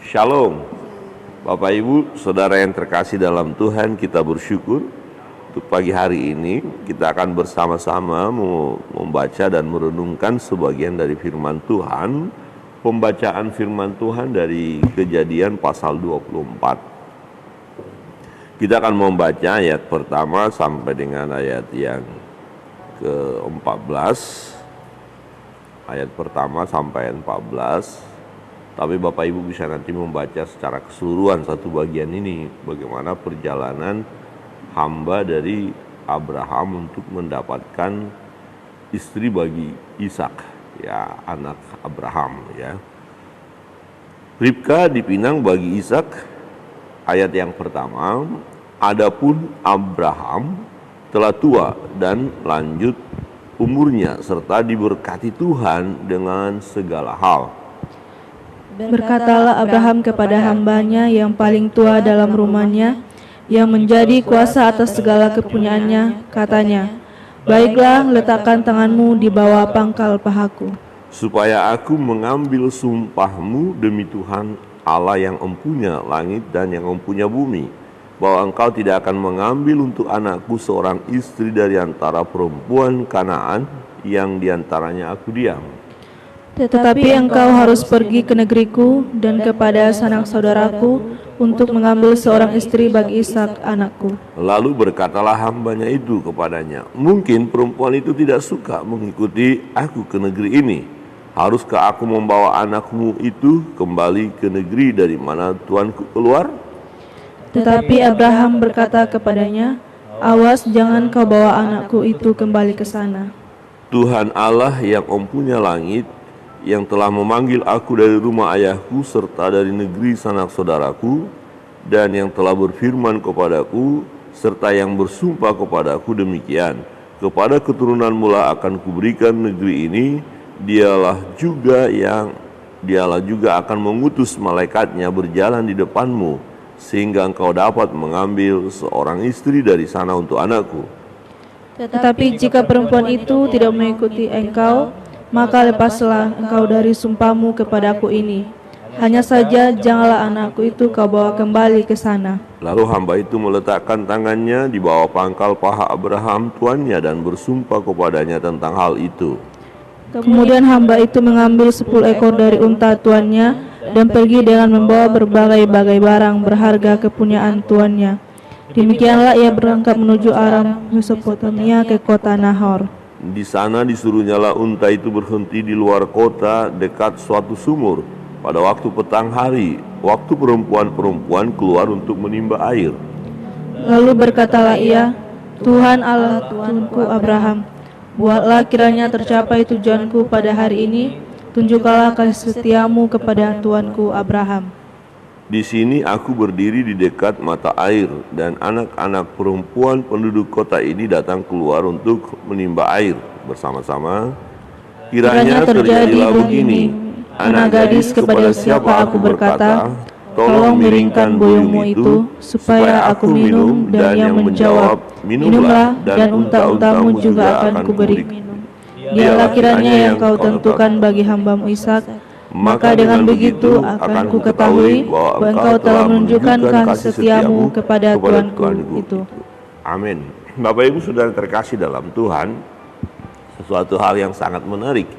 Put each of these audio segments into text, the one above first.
Shalom, Bapak Ibu, Saudara yang terkasih dalam Tuhan, kita bersyukur untuk pagi hari ini kita akan bersama-sama membaca dan merenungkan sebagian dari firman Tuhan. Pembacaan firman Tuhan dari Kejadian pasal 24. Kita akan membaca ayat pertama sampai dengan ayat yang ke-14. Ayat pertama sampai 14. Tapi Bapak Ibu bisa nanti membaca secara keseluruhan satu bagian ini, bagaimana perjalanan hamba dari Abraham untuk mendapatkan istri bagi Ishak, ya, anak Abraham, ya. Ribka dipinang bagi Ishak, ayat yang pertama. Adapun Abraham telah tua dan lanjut umurnya serta diberkati Tuhan dengan segala hal. Berkatalah Abraham kepada hambanya yang paling tua dalam rumahnya, yang menjadi kuasa atas segala kepunyaannya, katanya, "Baiklah, letakkan tanganmu di bawah pangkal pahaku, supaya aku mengambil sumpahmu demi Tuhan Allah yang empunya langit dan yang empunya bumi, bahwa engkau tidak akan mengambil untuk anakku seorang istri dari antara perempuan Kanaan yang diantaranya aku diam. tetapi engkau harus pergi ke negeriku dan kepada sanak saudaraku untuk mengambil seorang istri bagi Ishak anakku." Lalu berkatalah hambanya itu kepadanya, "Mungkin perempuan itu tidak suka mengikuti aku ke negeri ini. Haruskah aku membawa anakmu itu kembali ke negeri dari mana tuanku keluar?" Tetapi Abraham berkata kepadanya, "Awas, jangan kau bawa anakku itu kembali ke sana. Tuhan Allah yang empunya langit, yang telah memanggil aku dari rumah ayahku serta dari negeri sanak saudaraku, dan yang telah berfirman kepadaku serta yang bersumpah kepadaku demikian, kepada keturunanmu lah akan kuberikan negeri ini, dialah juga akan mengutus malaikatnya berjalan di depanmu, sehingga engkau dapat mengambil seorang istri dari sana untuk anakku. Tetapi jika perempuan itu tidak mengikuti engkau, maka lepaslah engkau dari sumpahmu kepadaku ini. Hanya saja janganlah anakku itu kau bawa kembali ke sana." Lalu hamba itu meletakkan tangannya di bawah pangkal paha Abraham tuannya dan bersumpah kepadanya tentang hal itu. Kemudian hamba itu mengambil 10 ekor dari unta tuannya dan pergi dengan membawa berbagai-bagai barang berharga kepunyaan tuannya. Demikianlah ia berangkat menuju Aram Mesopotamia ke kota Nahor. Di sana disuruhnyalah unta itu berhenti di luar kota dekat suatu sumur pada waktu petang hari, waktu perempuan-perempuan keluar untuk menimba air. Lalu berkatalah ia, "Tuhan Allah Tuanku Abraham, buatlah kiranya tercapai tujuanku pada hari ini, tunjukkanlah kasih setiamu kepada Tuanku Abraham. Di sini aku berdiri di dekat mata air, dan anak-anak perempuan penduduk kota ini datang keluar untuk menimba air bersama-sama. Kiranya terjadilah begini, anak gadis kepada siapa aku berkata, tolong miringkan buyungmu itu, supaya aku minum, dan yang menjawab, minumlah, dan unta-untamu juga akan kuberi minum. Dialah kiranya yang kau tentukan bagi hambamu Ishak. Maka dengan begitu akan ku ketahui bahwa engkau telah menunjukkan kasih setiamu kepada Tuanku itu." Amin. Bapak Ibu Saudara terkasih dalam Tuhan, sesuatu hal yang sangat menarik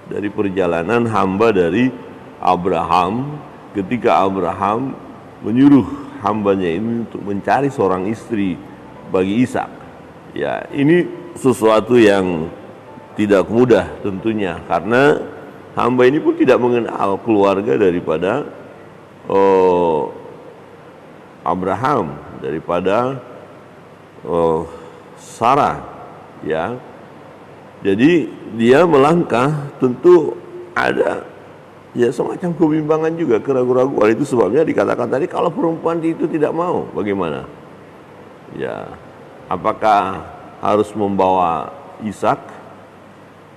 dari perjalanan hamba dari Abraham ketika Abraham menyuruh hambanya ini untuk mencari seorang istri bagi Ishak. Ya, ini sesuatu yang tidak mudah tentunya, karena hamba ini pun tidak mengenal keluarga daripada Abraham, daripada Sarah, ya. Jadi dia melangkah, tentu ada ya semacam kebimbangan juga, keraguan-keraguan. Itu sebabnya dikatakan tadi kalau perempuan itu tidak mau, bagaimana? Ya, apakah harus membawa Ishak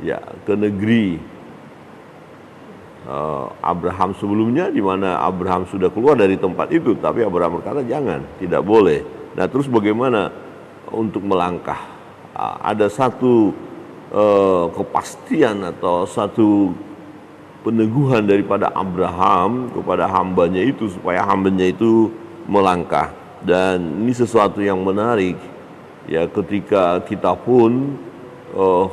ya ke negeri Abraham sebelumnya, di mana Abraham sudah keluar dari tempat itu, tapi Abraham berkata jangan, tidak boleh. Nah, terus bagaimana untuk melangkah? Ada satu kepastian atau satu peneguhan daripada Abraham kepada hambanya itu supaya hambanya itu melangkah. Dan ini sesuatu yang menarik ya, ketika kita pun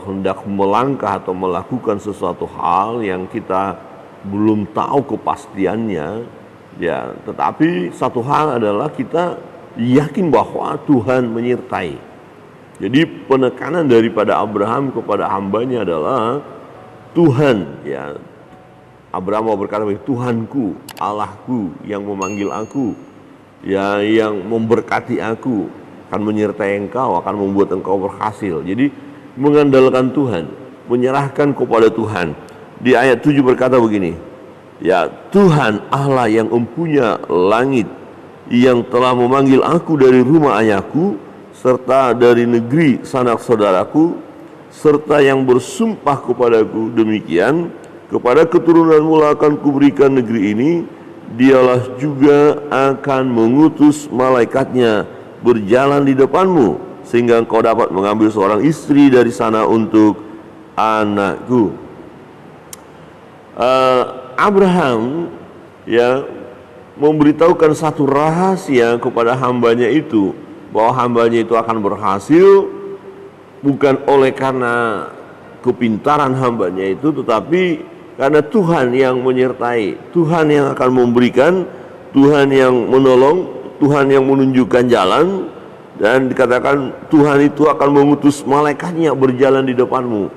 hendak melangkah atau melakukan sesuatu hal yang kita belum tahu kepastiannya ya, tetapi satu hal adalah kita yakin bahwa Tuhan menyertai. Jadi penekanan daripada Abraham kepada hambanya adalah Tuhan ya. Abraham mau berkata, Tuhanku, Allahku yang memanggil aku ya, yang memberkati aku, akan menyertai engkau, akan membuat engkau berhasil. Jadi mengandalkan Tuhan, menyerahkan kepada Tuhan. Di ayat 7 berkata begini, ya Tuhan Allah yang empunya langit, yang telah memanggil aku dari rumah ayahku, serta dari negeri sanak saudaraku, serta yang bersumpah kepadaku demikian, kepada keturunanmu akan kuberikan negeri ini, dialah juga akan mengutus malaikatnya berjalan di depanmu, sehingga engkau dapat mengambil seorang istri dari sana untuk anakku. Abraham ya memberitahukan satu rahasia kepada hambanya itu, bahwa hambanya itu akan berhasil bukan oleh karena kepintaran hambanya itu, tetapi karena Tuhan yang menyertai, Tuhan yang akan memberikan, Tuhan yang menolong, Tuhan yang menunjukkan jalan. Dan dikatakan Tuhan itu akan mengutus malaikatnya berjalan di depanmu.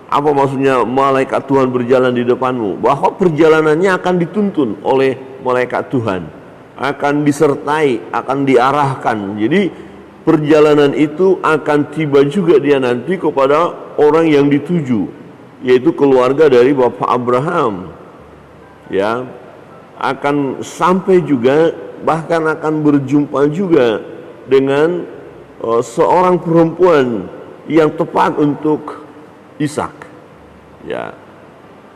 Apa maksudnya malaikat Tuhan berjalan di depanmu? Bahwa perjalanannya akan dituntun oleh malaikat Tuhan, akan disertai, akan diarahkan. Jadi perjalanan itu akan tiba juga dia nanti kepada orang yang dituju, yaitu keluarga dari Bapak Abraham. Ya, akan sampai juga, bahkan akan berjumpa juga dengan seorang perempuan yang tepat untuk Ishak. Ya.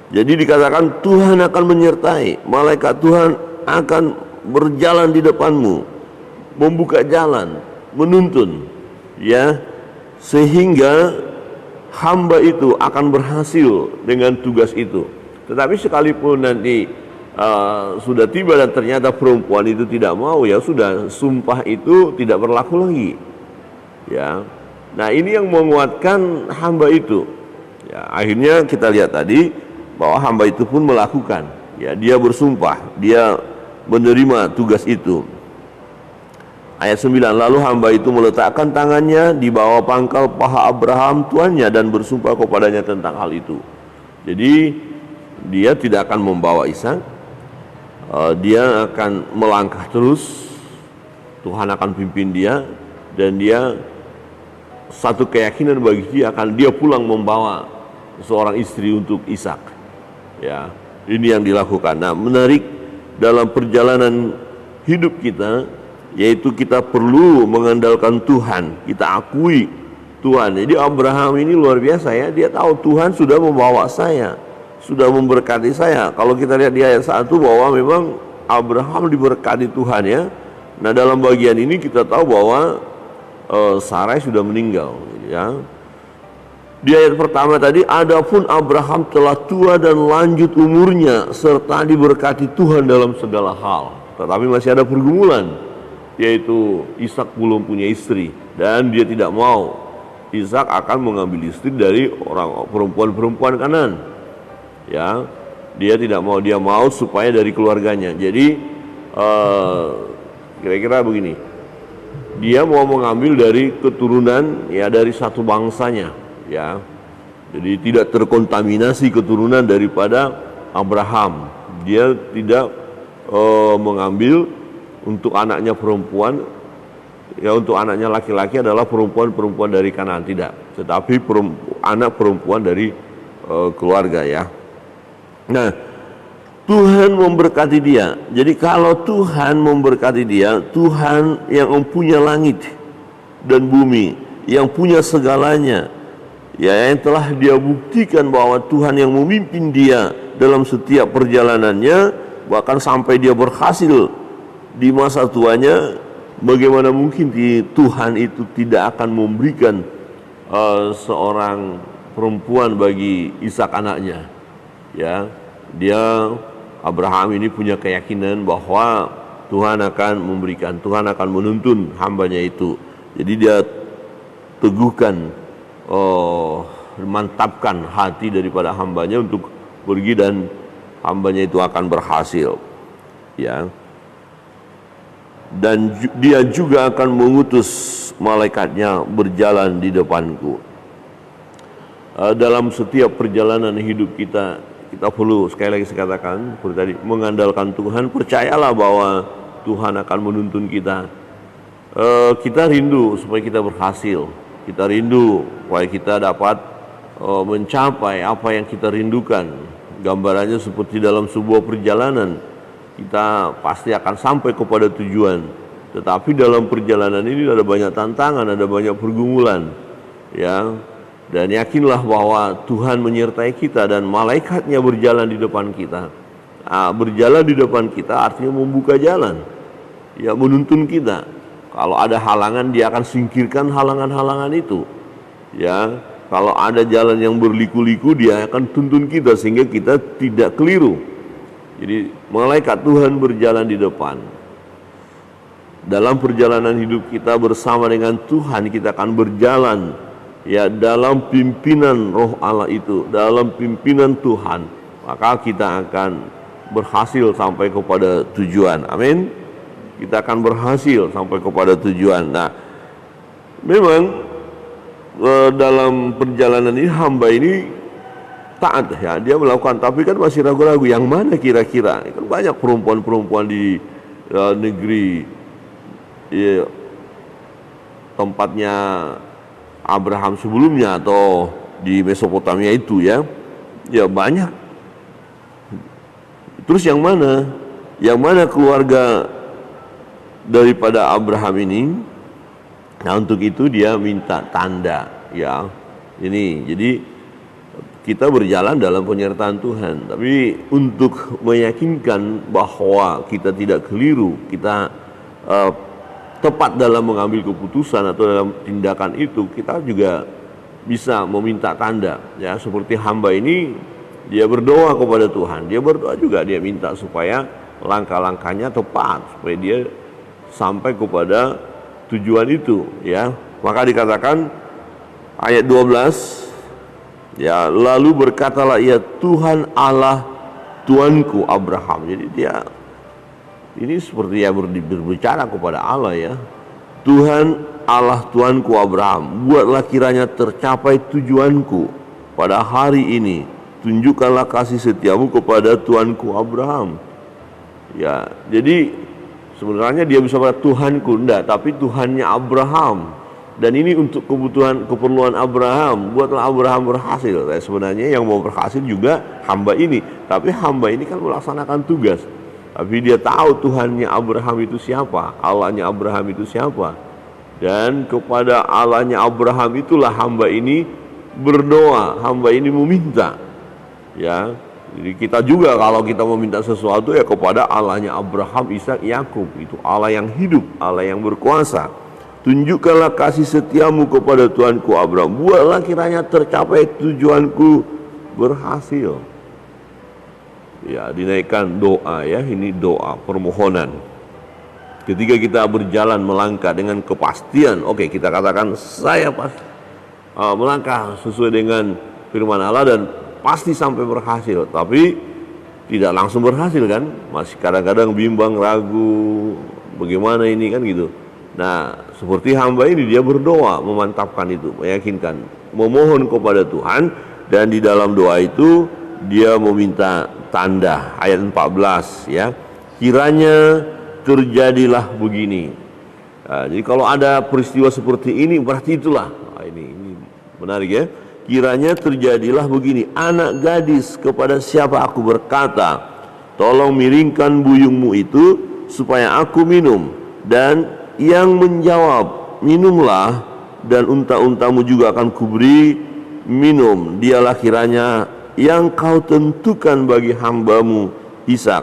Jadi dikatakan Tuhan akan menyertai, malaikat Tuhan akan berjalan di depanmu, membuka jalan, menuntun, ya, sehingga hamba itu akan berhasil dengan tugas itu. Tetapi sekalipun nanti sudah tiba dan ternyata perempuan itu tidak mau, ya sudah, sumpah itu tidak berlaku lagi. Ya, nah ini yang menguatkan hamba itu. Ya, akhirnya kita lihat tadi bahwa hamba itu pun melakukan. Ya, dia bersumpah, dia menerima tugas itu. Ayat 9, lalu hamba itu meletakkan tangannya di bawah pangkal paha Abraham tuannya dan bersumpah kepadanya tentang hal itu. Jadi dia tidak akan membawa Ishak, dia akan melangkah terus. Tuhan akan pimpin dia, dan dia satu keyakinan bagi dia akan dia pulang membawa seorang istri untuk Ishak. Ya, ini yang dilakukan. Nah, menarik dalam perjalanan hidup kita, yaitu kita perlu mengandalkan Tuhan, kita akui Tuhan. Jadi Abraham ini luar biasa ya, dia tahu Tuhan sudah membawa saya, sudah memberkati saya. Kalau kita lihat di ayat 1 bahwa memang Abraham diberkati Tuhan ya. Nah, dalam bagian ini kita tahu bahwa Sarai sudah meninggal ya. Di ayat pertama tadi, adapun Abraham telah tua dan lanjut umurnya serta diberkati Tuhan dalam segala hal. Tetapi masih ada pergumulan, yaitu Ishak belum punya istri dan dia tidak mau Ishak akan mengambil istri dari orang perempuan-perempuan Kanan. Ya, dia tidak mau, dia mau supaya dari keluarganya. Jadi kira-kira begini, dia mau mengambil dari keturunan ya, dari satu bangsanya ya. Jadi tidak terkontaminasi keturunan daripada Abraham. Dia tidak mengambil untuk anaknya perempuan ya, untuk anaknya laki-laki adalah perempuan-perempuan dari Kanaan, tidak, tetapi anak perempuan dari keluarga ya. Nah, Tuhan memberkati dia. Jadi kalau Tuhan memberkati dia, Tuhan yang mempunyai langit dan bumi, yang punya segalanya, ya, yang telah dia buktikan bahwa Tuhan yang memimpin dia dalam setiap perjalanannya, bahkan sampai dia berhasil di masa tuanya, bagaimana mungkin Tuhan itu tidak akan memberikan seorang perempuan bagi Ishak anaknya, ya. Abraham ini punya keyakinan bahwa Tuhan akan memberikan, Tuhan akan menuntun hambanya itu. Jadi dia teguhkan, mantapkan hati daripada hambanya untuk pergi dan hambanya itu akan berhasil, ya. Dan dia juga akan mengutus malaikatnya berjalan di depanku. Dalam setiap perjalanan hidup kita perlu, sekali lagi saya katakan seperti tadi, mengandalkan Tuhan. Percayalah bahwa Tuhan akan menuntun kita. Kita rindu supaya kita berhasil, kita rindu supaya kita dapat mencapai apa yang kita rindukan. Gambarannya seperti dalam sebuah perjalanan, kita pasti akan sampai kepada tujuan. Tetapi dalam perjalanan ini ada banyak tantangan, ada banyak pergumulan, ya. Dan yakinlah bahwa Tuhan menyertai kita dan malaikatnya berjalan di depan kita. Berjalan di depan kita artinya membuka jalan, ya, menuntun kita. Kalau ada halangan, dia akan singkirkan halangan-halangan itu, ya. Kalau ada jalan yang berliku-liku, dia akan tuntun kita sehingga kita tidak keliru. Jadi malaikat Tuhan berjalan di depan. Dalam perjalanan hidup kita bersama dengan Tuhan, kita akan berjalan, ya, dalam pimpinan Roh Allah itu, dalam pimpinan Tuhan, maka kita akan berhasil sampai kepada tujuan. Amin. Kita akan berhasil sampai kepada tujuan. Nah, memang dalam perjalanan ini hamba ini taat, ya, dia melakukan, tapi kan masih ragu-ragu yang mana kira-kira. Kan banyak perempuan-perempuan di negeri, ya, tempatnya Abraham sebelumnya atau di Mesopotamia itu, ya, ya banyak. Terus yang mana? Yang mana keluarga daripada Abraham ini? Nah, untuk itu dia minta tanda, ya. Ini, jadi kita berjalan dalam penyertaan Tuhan, tapi untuk meyakinkan bahwa kita tidak keliru, kita tepat dalam mengambil keputusan atau dalam tindakan itu, kita juga bisa meminta tanda, ya. Seperti hamba ini, dia berdoa kepada Tuhan, dia berdoa juga, dia minta supaya langkah-langkahnya tepat, supaya dia sampai kepada tujuan itu, ya. Maka dikatakan ayat 12, ya, lalu berkatalah ia, Tuhan Allah Tuanku Abraham. Jadi dia ini seperti ya berbicara kepada Allah, ya. Tuhan Allah Tuanku Abraham, buatlah kiranya tercapai tujuanku pada hari ini. Tunjukkanlah kasih setiamu kepada Tuanku Abraham. Ya, jadi sebenarnya dia bisa berkata Tuhanku, enggak, tapi Tuhannya Abraham. Dan ini untuk keperluan Abraham, buatlah Abraham berhasil. Nah, sebenarnya yang mau berhasil juga hamba ini, tapi hamba ini kan melaksanakan tugas. Tapi dia tahu Tuhannya Abraham itu siapa, Allahnya Abraham itu siapa. Dan kepada Allahnya Abraham itulah hamba ini berdoa, hamba ini meminta, ya. Jadi kita juga kalau kita meminta sesuatu, ya, kepada Allahnya Abraham, Ishak, Yakub. Itu Allah yang hidup, Allah yang berkuasa. Tunjukkanlah kasih setiamu kepada Tuanku Abraham, buatlah kiranya tercapai tujuanku berhasil. Ya, dinaikkan doa, ya, ini doa permohonan. Ketika kita berjalan melangkah dengan kepastian, oke, kita katakan saya melangkah sesuai dengan firman Allah dan pasti sampai berhasil, tapi tidak langsung berhasil, kan? Masih kadang-kadang bimbang, ragu, bagaimana ini, kan gitu. Nah, seperti hamba ini, dia berdoa, memantapkan itu, meyakinkan, memohon kepada Tuhan, dan di dalam doa itu dia meminta tanda. Ayat 14, ya, kiranya terjadilah begini. Nah, jadi kalau ada peristiwa seperti ini, berarti itulah. Nah, ini menarik, ya. Kiranya terjadilah begini, anak gadis kepada siapa aku berkata, tolong miringkan buyungmu itu supaya aku minum, dan yang menjawab, minumlah, dan unta-untamu juga akan kuberi minum. Dialah kiranya yang kau tentukan bagi hambamu Ishak.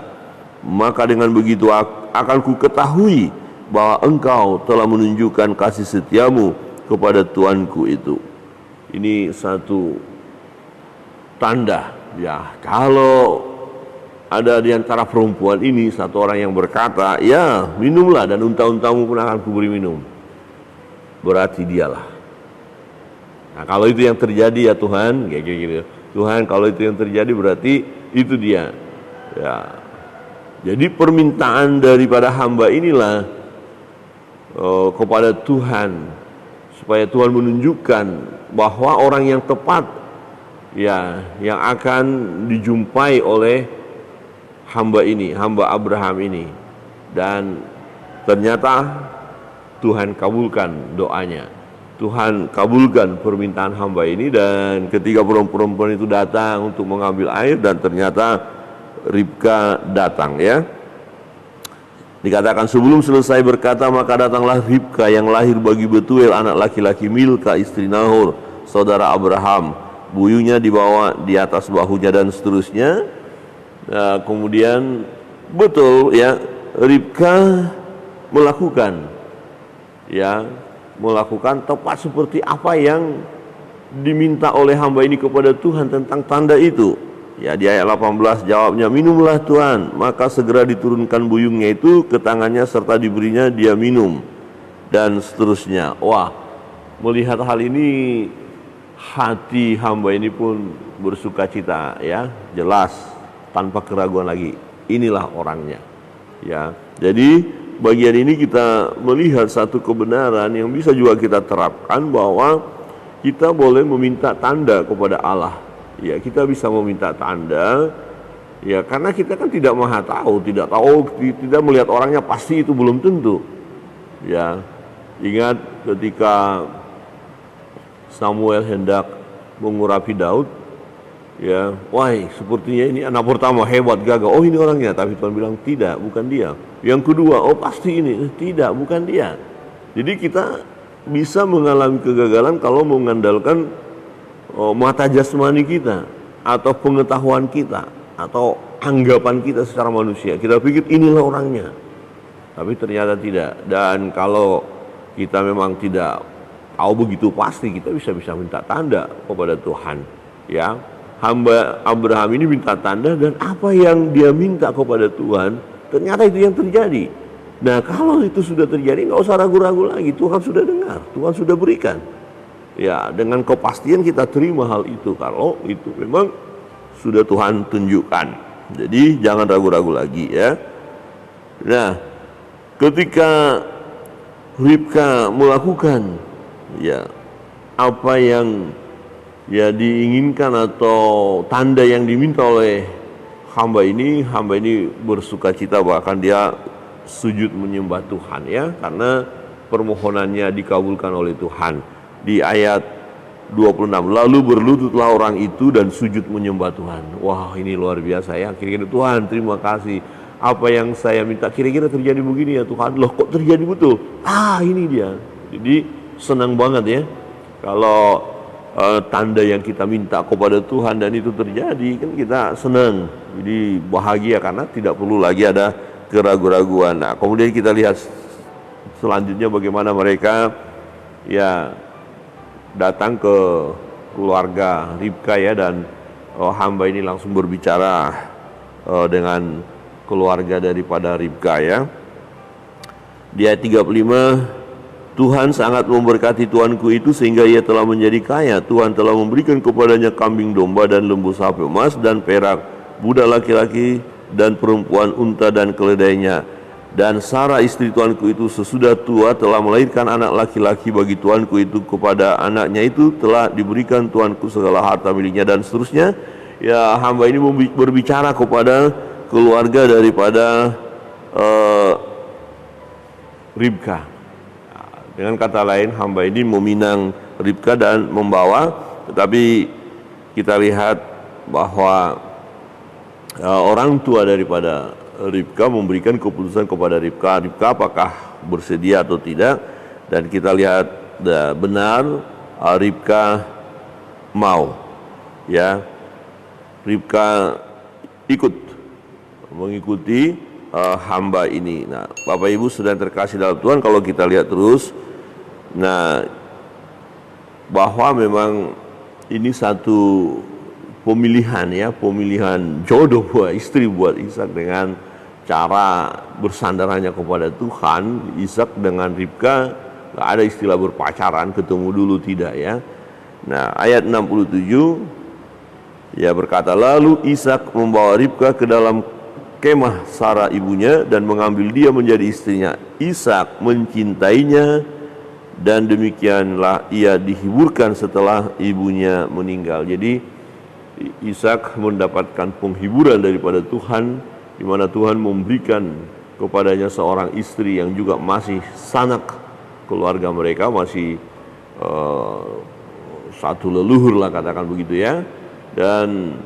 Maka dengan begitu akan ku ketahui bahwa engkau telah menunjukkan kasih setiamu kepada Tuanku itu. Ini satu tanda, ya, kalau ada di antara perempuan ini satu orang yang berkata, ya minumlah dan unta-untamu pun akan kuberi minum. Berarti dialah. Nah kalau itu yang terjadi ya Tuhan, kayak gitu. Tuhan kalau itu yang terjadi berarti itu dia. Ya. Jadi permintaan daripada hamba inilah kepada Tuhan, supaya Tuhan menunjukkan bahwa orang yang tepat ya yang akan dijumpai oleh hamba ini, hamba Abraham ini. Dan ternyata Tuhan kabulkan doanya. Tuhan kabulkan permintaan hamba ini, dan ketika perempuan itu datang untuk mengambil air, dan ternyata Ribka datang ya. Dikatakan sebelum selesai berkata, maka datanglah Ribka yang lahir bagi Betuel anak laki-laki Milka istri Nahor saudara Abraham. Buyunya dibawa di atas bahunya dan seterusnya. Nah, kemudian betul ya Ribka melakukan tepat seperti apa yang diminta oleh hamba ini kepada Tuhan tentang tanda itu. Ya di ayat 18 jawabnya, minumlah Tuhan, maka segera diturunkan buyungnya itu ke tangannya serta diberinya dia minum, dan seterusnya. Wah, melihat hal ini hati hamba ini pun bersuka cita ya, jelas tanpa keraguan lagi, inilah orangnya ya. Jadi bagian ini kita melihat satu kebenaran yang bisa juga kita terapkan, bahwa kita boleh meminta tanda kepada Allah. Ya, kita bisa meminta tanda ya, karena kita kan tidak maha tahu, tidak melihat orangnya, pasti itu belum tentu. Ya, ingat ketika Samuel hendak mengurapi Daud, ya, wah sepertinya ini anak pertama hebat gagah, oh ini orangnya, tapi Tuhan bilang tidak, bukan dia. Yang kedua, oh pasti ini, tidak, bukan dia. Jadi kita bisa mengalami kegagalan kalau mengandalkan mata jasmani kita, atau pengetahuan kita, atau anggapan kita secara manusia. Kita pikir inilah orangnya, tapi ternyata tidak. Dan kalau kita memang tidak tahu begitu pasti, kita bisa minta tanda kepada Tuhan ya. Hamba Abraham ini minta tanda, dan apa yang dia minta kepada Tuhan ternyata itu yang terjadi. Nah kalau itu sudah terjadi, nggak usah ragu-ragu lagi, Tuhan sudah dengar, Tuhan sudah berikan. Ya, dengan kepastian kita terima hal itu kalau itu memang sudah Tuhan tunjukkan. Jadi jangan ragu-ragu lagi ya. Nah, ketika Ribka melakukan ya apa yang ya diinginkan atau tanda yang diminta oleh hamba ini bersuka cita, bahkan dia sujud menyembah Tuhan ya, karena permohonannya dikabulkan oleh Tuhan. Di ayat 26, lalu berlututlah orang itu dan sujud menyembah Tuhan. Wah, ini luar biasa ya. Kira-kira Tuhan terima kasih, apa yang saya minta kira-kira terjadi begini ya Tuhan. Loh kok terjadi betul? Ini dia. Jadi senang banget ya kalau tanda yang kita minta kepada Tuhan dan itu terjadi, kan kita senang. Jadi bahagia karena tidak perlu lagi ada keraguan-raguan. Nah, kemudian kita lihat selanjutnya bagaimana mereka ya datang ke keluarga Ribka ya, dan hamba ini langsung berbicara dengan keluarga daripada Ribka ya. Di ayat 35, Tuhan sangat memberkati tuanku itu sehingga ia telah menjadi kaya. Tuhan telah memberikan kepadanya kambing domba dan lembu sapi emas dan perak, budak laki-laki dan perempuan, unta dan keledainya. Dan Sarah istri tuanku itu sesudah tua telah melahirkan anak laki-laki bagi tuanku itu. Kepada anaknya itu telah diberikan tuanku segala harta miliknya, dan seterusnya. Ya, hamba ini berbicara kepada keluarga daripada Ribka. Dengan kata lain, hamba ini meminang Ribka dan membawa. Tetapi kita lihat bahwa orang tua daripada Ribka memberikan keputusan kepada Ribka apakah bersedia atau tidak, dan kita lihat benar Ribka mau ya. Ribka mengikuti hamba ini. Nah, Bapak Ibu sudah terkasih dalam Tuhan, kalau kita lihat terus, nah bahwa memang ini satu pemilihan ya, pemilihan jodoh buat istri buat Ishak dengan cara bersandarannya kepada Tuhan. Ishak dengan Ribka nggak ada istilah berpacaran, ketemu dulu, tidak ya. Nah, ayat 67 ya berkata, lalu Ishak membawa Ribka ke dalam kemah Sarah ibunya dan mengambil dia menjadi istrinya. Ishak mencintainya dan demikianlah ia dihiburkan setelah ibunya meninggal. Jadi Ishak mendapatkan penghiburan daripada Tuhan, di mana Tuhan memberikan kepadanya seorang istri yang juga masih sanak keluarga mereka, masih satu leluhur lah, katakan begitu ya. Dan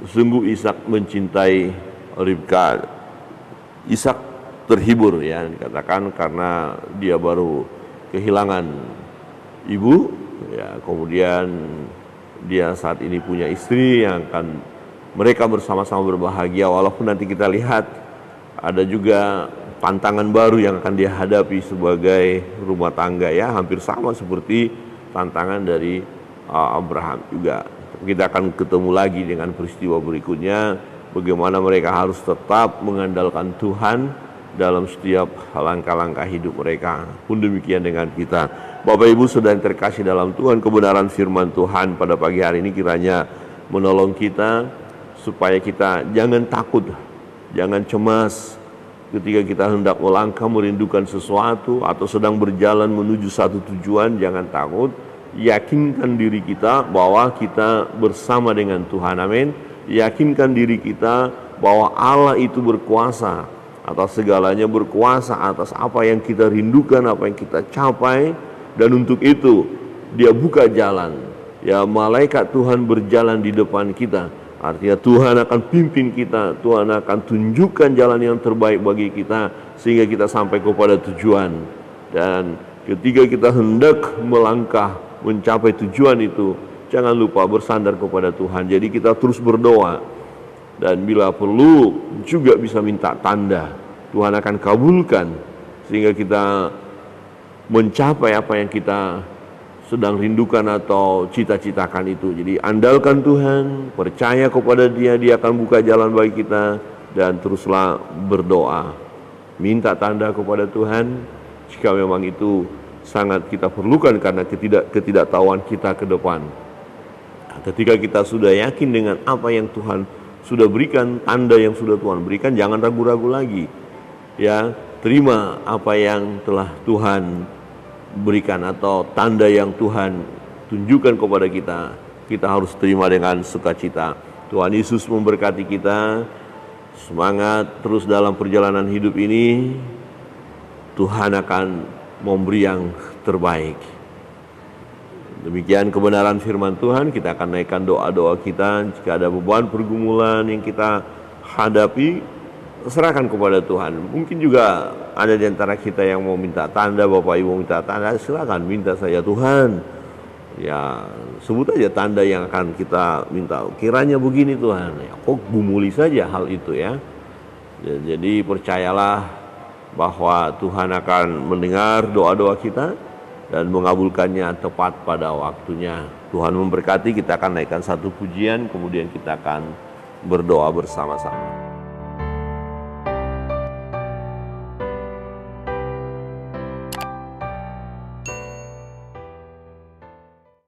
sungguh Ishak mencintai Ribka. Ishak terhibur ya, dikatakan karena dia baru kehilangan ibu ya, kemudian dia saat ini punya istri yang akan mereka bersama-sama berbahagia. Walaupun nanti kita lihat ada juga tantangan baru yang akan dia hadapi sebagai rumah tangga ya, hampir sama seperti tantangan dari Abraham juga. Kita akan ketemu lagi dengan peristiwa berikutnya, bagaimana mereka harus tetap mengandalkan Tuhan dalam setiap langkah-langkah hidup mereka. Pun demikian dengan kita. Bapak Ibu Saudara yang terkasih dalam Tuhan, kebenaran firman Tuhan pada pagi hari ini kiranya menolong kita supaya kita jangan takut, jangan cemas ketika kita hendak melangkah merindukan sesuatu atau sedang berjalan menuju satu tujuan. Jangan takut, yakinkan diri kita bahwa kita bersama dengan Tuhan. Amin. Yakinkan diri kita bahwa Allah itu berkuasa atas segalanya, berkuasa atas apa yang kita rindukan, apa yang kita capai. Dan untuk itu dia buka jalan ya, malaikat Tuhan berjalan di depan kita. Artinya Tuhan akan pimpin kita, Tuhan akan tunjukkan jalan yang terbaik bagi kita sehingga kita sampai kepada tujuan. Dan ketika kita hendak melangkah mencapai tujuan itu, jangan lupa bersandar kepada Tuhan. Jadi kita terus berdoa, dan bila perlu juga bisa minta tanda. Tuhan akan kabulkan sehingga kita mencapai apa yang kita sedang rindukan atau cita-citakan itu. Jadi andalkan Tuhan, percaya kepada Dia, Dia akan buka jalan bagi kita, dan teruslah berdoa. Minta tanda kepada Tuhan jika memang itu sangat kita perlukan karena ketidaktahuan kita ke depan. Ketika kita sudah yakin dengan apa yang Tuhan sudah berikan, tanda yang sudah Tuhan berikan, jangan ragu-ragu lagi. Ya, terima apa yang telah Tuhan berikan atau tanda yang Tuhan tunjukkan kepada kita. Kita harus terima dengan sukacita. Tuhan Yesus memberkati kita. Semangat terus dalam perjalanan hidup ini. Tuhan akan memberi yang terbaik. Demikian kebenaran firman Tuhan. Kita akan naikkan doa-doa kita. Jika ada beban pergumulan yang kita hadapi, serahkan kepada Tuhan. Mungkin juga ada di antara kita yang mau minta tanda, Bapak Ibu minta tanda, silakan minta saja Tuhan. Ya, sebut aja tanda yang akan kita minta. Kiranya begini Tuhan. Ya, kok gumuli saja hal itu ya. Jadi percayalah bahwa Tuhan akan mendengar doa-doa kita dan mengabulkannya tepat pada waktunya. Tuhan memberkati. Kita akan naikkan satu pujian, kemudian kita akan berdoa bersama-sama.